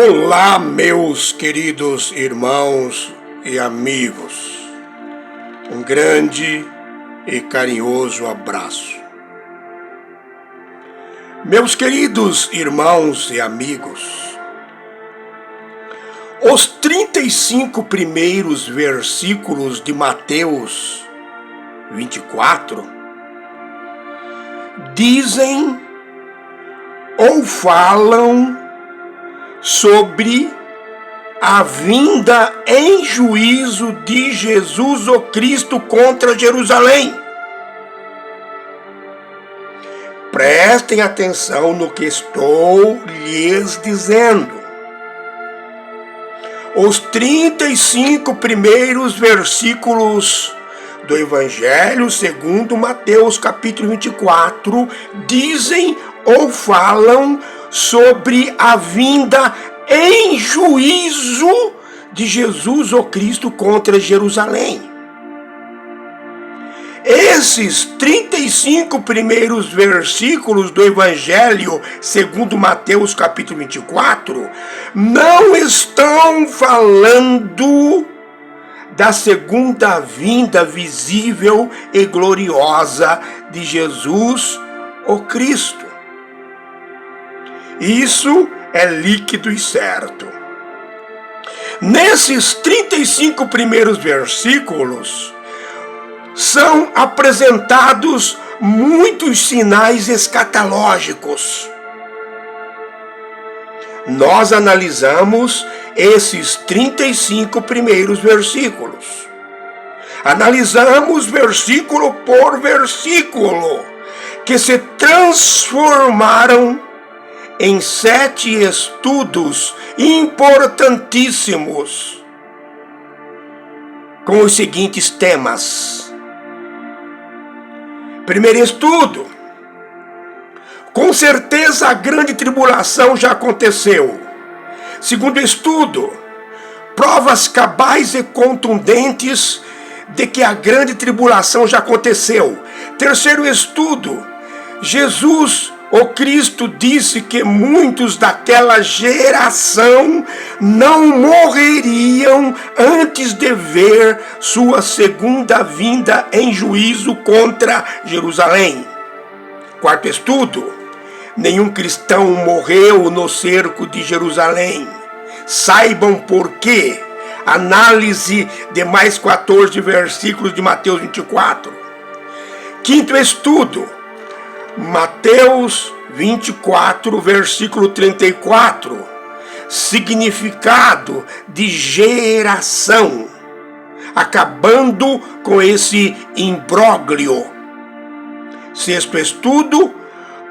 Olá, meus queridos irmãos e amigos. Um grande e carinhoso abraço. Meus queridos irmãos e amigos, os 35 primeiros versículos de Mateus 24 dizem ou falam sobre a vinda em juízo de Jesus o Cristo contra Jerusalém. Prestem atenção no que estou lhes dizendo. Os 35 primeiros versículos do Evangelho segundo Mateus capítulo 24 dizem ou falam sobre a vinda em juízo de Jesus o Cristo contra Jerusalém. Esses 35 primeiros versículos do Evangelho segundo Mateus capítulo 24 não estão falando da segunda vinda visível e gloriosa de Jesus o Cristo. Isso é líquido e certo. Nesses 35 primeiros versículos, são apresentados muitos sinais escatológicos. Nós analisamos esses 35 primeiros versículos. Analisamos versículo por versículo, que se transformaram em 7 estudos importantíssimos, com os seguintes temas. Primeiro estudo: com certeza a grande tribulação já aconteceu. Segundo estudo: provas cabais e contundentes de que a grande tribulação já aconteceu. Terceiro estudo: Jesus o Cristo disse que muitos daquela geração não morreriam antes de ver sua segunda vinda em juízo contra Jerusalém. Quarto estudo: nenhum cristão morreu no cerco de Jerusalém. Saibam por quê. Análise de mais 14 versículos de Mateus 24. Quinto estudo: Mateus 24, versículo 34, significado de geração, acabando com esse imbróglio. Sexto estudo: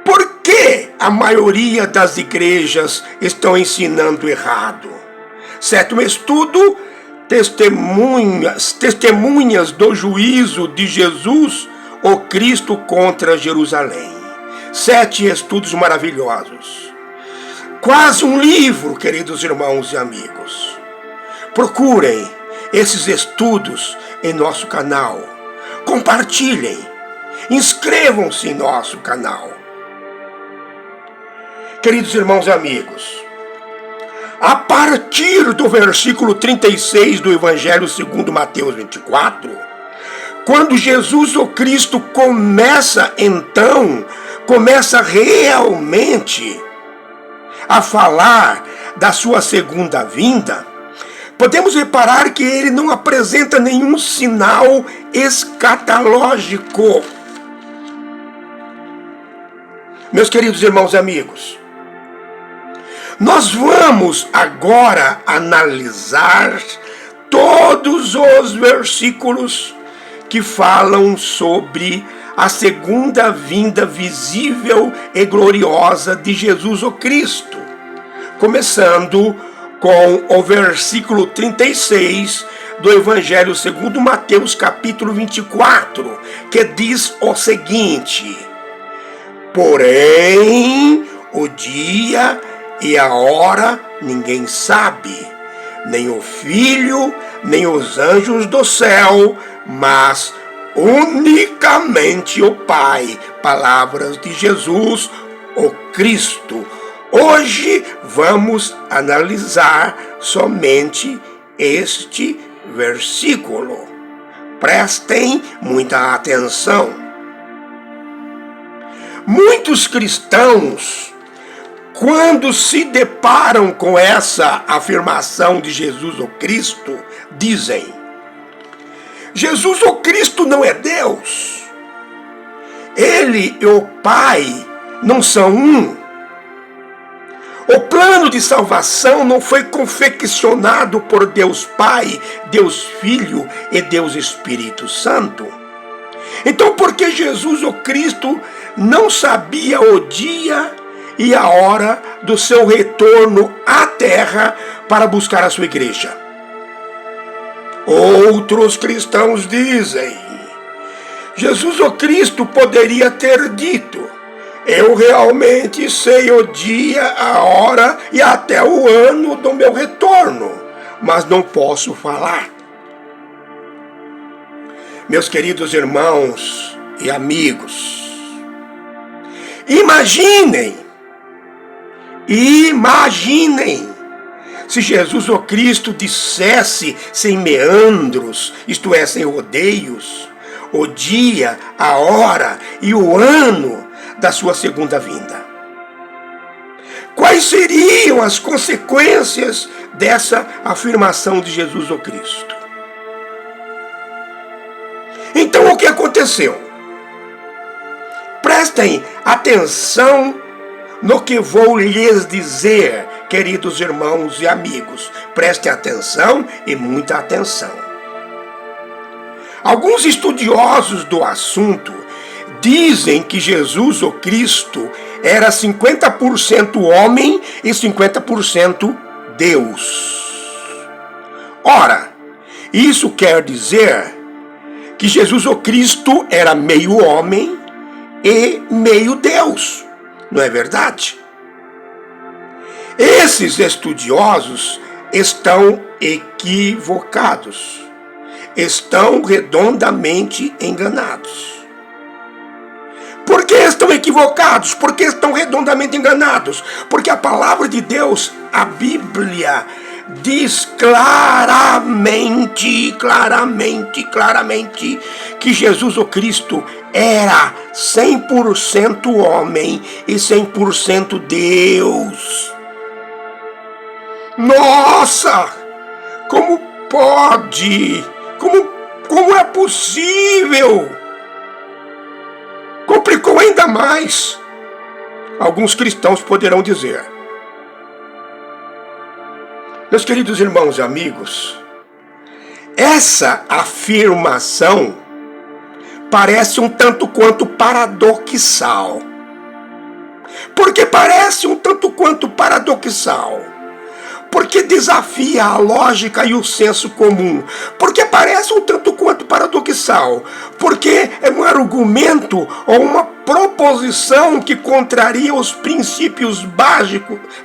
por que a maioria das igrejas estão ensinando errado? Sétimo estudo: testemunhas do juízo de Jesus o Cristo contra Jerusalém. 7 estudos maravilhosos. Quase um livro, queridos irmãos e amigos. Procurem esses estudos em nosso canal. Compartilhem. Inscrevam-se em nosso canal. Queridos irmãos e amigos, a partir do versículo 36 do Evangelho segundo Mateus 24, quando Jesus o Cristo começa realmente a falar da sua segunda vinda, podemos reparar que ele não apresenta nenhum sinal escatológico. Meus queridos irmãos e amigos, nós vamos agora analisar todos os versículos que falam sobre a segunda vinda visível e gloriosa de Jesus o Cristo, começando com o versículo 36 do Evangelho segundo Mateus capítulo 24, que diz o seguinte: porém, o dia e a hora ninguém sabe, nem o Filho, nem os anjos do céu, mas unicamente o Pai. Palavras de Jesus, o Cristo, Hoje vamos analisar somente este versículo. Prestem muita atenção. Muitos cristãos, quando se deparam com essa afirmação de Jesus o Cristo, dizem: Jesus o Cristo não é Deus. Ele e o Pai não são um. O plano de salvação não foi confeccionado por Deus Pai, Deus Filho e Deus Espírito Santo. Então, por que Jesus o Cristo não sabia o dia e a hora do seu retorno à terra para buscar a sua igreja? Outros cristãos dizem: Jesus o Cristo poderia ter dito: eu realmente sei o dia, a hora e até o ano do meu retorno, mas não posso falar. Meus queridos irmãos e amigos, imaginem se Jesus o Cristo dissesse sem meandros, isto é, sem rodeios, o dia, a hora e o ano da sua segunda vinda. Quais seriam as consequências dessa afirmação de Jesus o Cristo? Então, o que aconteceu? Prestem atenção no que vou lhes dizer, queridos irmãos e amigos. Prestem atenção e muita atenção. Alguns estudiosos do assunto dizem que Jesus o Cristo era 50% homem e 50% Deus. Ora, isso quer dizer que Jesus o Cristo era meio homem e meio Deus, não é verdade? Esses estudiosos estão equivocados, estão redondamente enganados. Por que estão equivocados? Por que estão redondamente enganados? Porque a palavra de Deus, a Bíblia, diz claramente que Jesus o Cristo era 100% homem e 100% Deus. Nossa! Como pode? Como é possível? Complicou ainda mais. Alguns cristãos poderão dizer. Meus queridos irmãos e amigos, essa afirmação parece um tanto quanto paradoxal. Por que parece um tanto quanto paradoxal? Porque desafia a lógica e o senso comum. Porque parece um tanto quanto paradoxal. Porque é um argumento ou uma proposição que contraria os princípios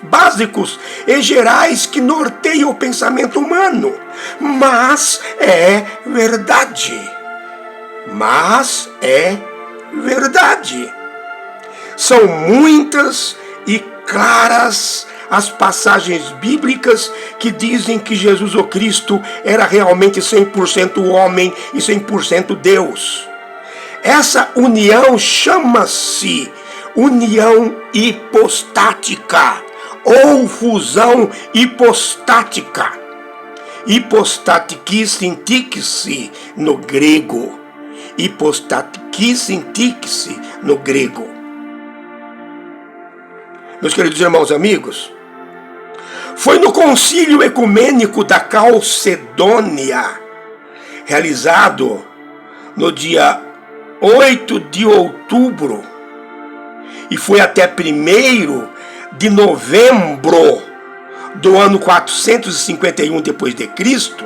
básicos e gerais que norteiam o pensamento humano. Mas é verdade. São muitas e claras as passagens bíblicas que dizem que Jesus o Cristo era realmente 100% homem e 100% Deus. Essa união chama-se união hipostática ou fusão hipostática. Hipostatikisintiksi no grego. Hipostatikisintiksi no grego. Meus queridos irmãos e amigos, foi no Concílio Ecumênico da Calcedônia, realizado no dia 8 de outubro, e foi até 1º de novembro do ano 451 depois de Cristo,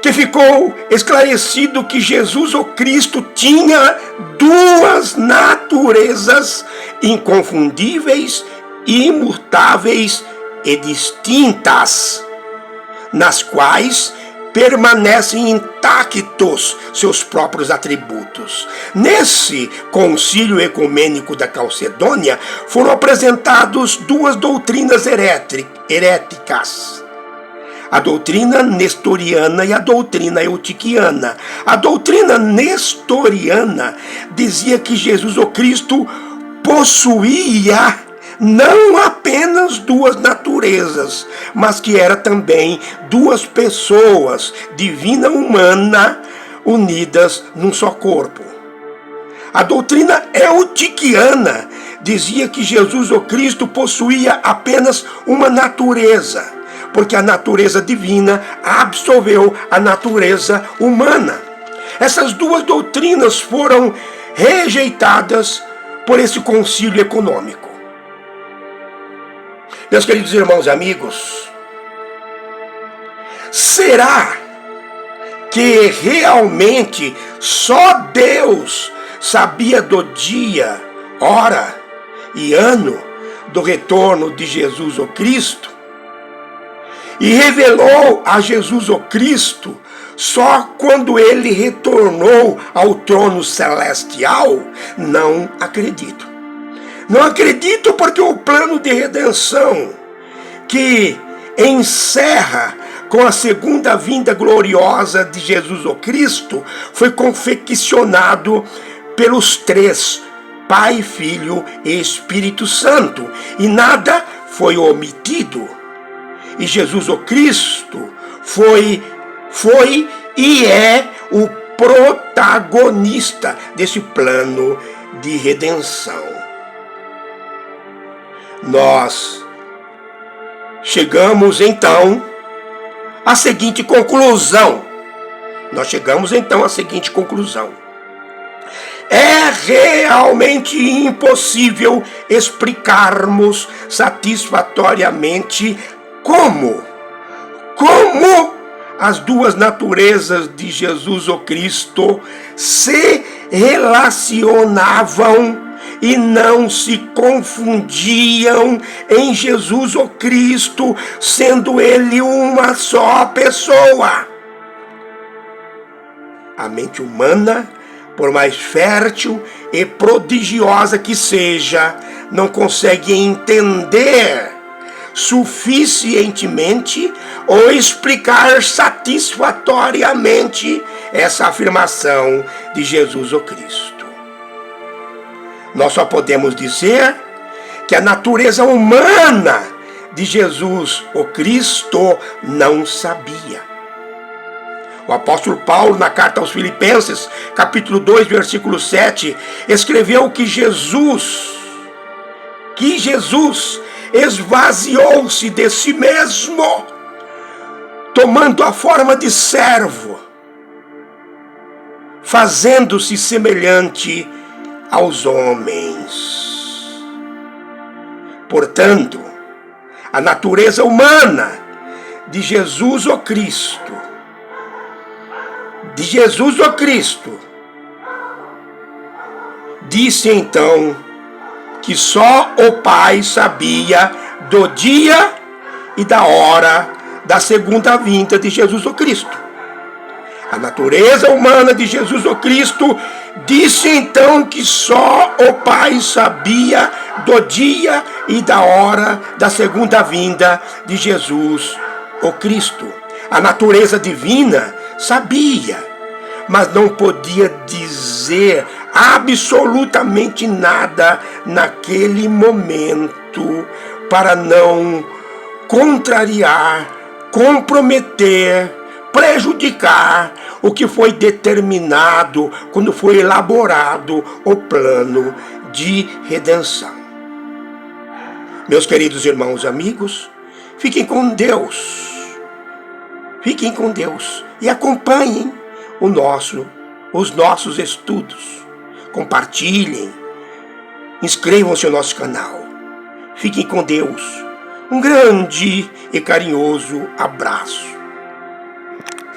que ficou esclarecido que Jesus o Cristo tinha duas naturezas inconfundíveis, imutáveis e distintas, nas quais permanecem intactos seus próprios atributos. Nesse concílio ecumênico da Calcedônia foram apresentadas duas doutrinas heréticas: a doutrina nestoriana e a doutrina eutiquiana. A doutrina nestoriana dizia que Jesus o Cristo possuía não apenas duas naturezas, mas que era também duas pessoas, divina e humana, unidas num só corpo. A doutrina eutiquiana dizia que Jesus o Cristo possuía apenas uma natureza, porque a natureza divina absorveu a natureza humana. Essas duas doutrinas foram rejeitadas por esse concílio econômico. Meus queridos irmãos e amigos, será que realmente só Deus sabia do dia, hora e ano do retorno de Jesus o Cristo? E revelou a Jesus o Cristo só quando ele retornou ao trono celestial? Não acredito. Não acredito, porque o plano de redenção que encerra com a segunda vinda gloriosa de Jesus o Cristo foi confeccionado pelos três, Pai, Filho e Espírito Santo, e nada foi omitido. E Jesus o Cristo foi e é o protagonista desse plano de redenção. Nós chegamos então à seguinte conclusão. É realmente impossível explicarmos satisfatoriamente como as duas naturezas de Jesus o Cristo se relacionavam e não se confundiam em Jesus o Cristo, sendo ele uma só pessoa. A mente humana, por mais fértil e prodigiosa que seja, não consegue entender suficientemente ou explicar satisfatoriamente essa afirmação de Jesus o Cristo. Nós só podemos dizer que a natureza humana de Jesus o Cristo não sabia. O apóstolo Paulo, na carta aos Filipenses, capítulo 2, versículo 7, escreveu que Jesus esvaziou-se de si mesmo, tomando a forma de servo, fazendo-se semelhante aos homens. Portanto, a natureza humana de Jesus o Cristo, disse então que só o Pai sabia do dia e da hora da segunda vinda de Jesus o Cristo. A natureza humana de Jesus o Cristo disse então que só o Pai sabia do dia e da hora da segunda vinda de Jesus o Cristo. A natureza divina sabia, mas não podia dizer absolutamente nada naquele momento para não contrariar, comprometer, prejudicar o que foi determinado quando foi elaborado o plano de redenção. Meus queridos irmãos e amigos, fiquem com Deus. Fiquem com Deus e acompanhem os nossos estudos. Compartilhem, inscrevam-se no nosso canal. Fiquem com Deus. Um grande e carinhoso abraço.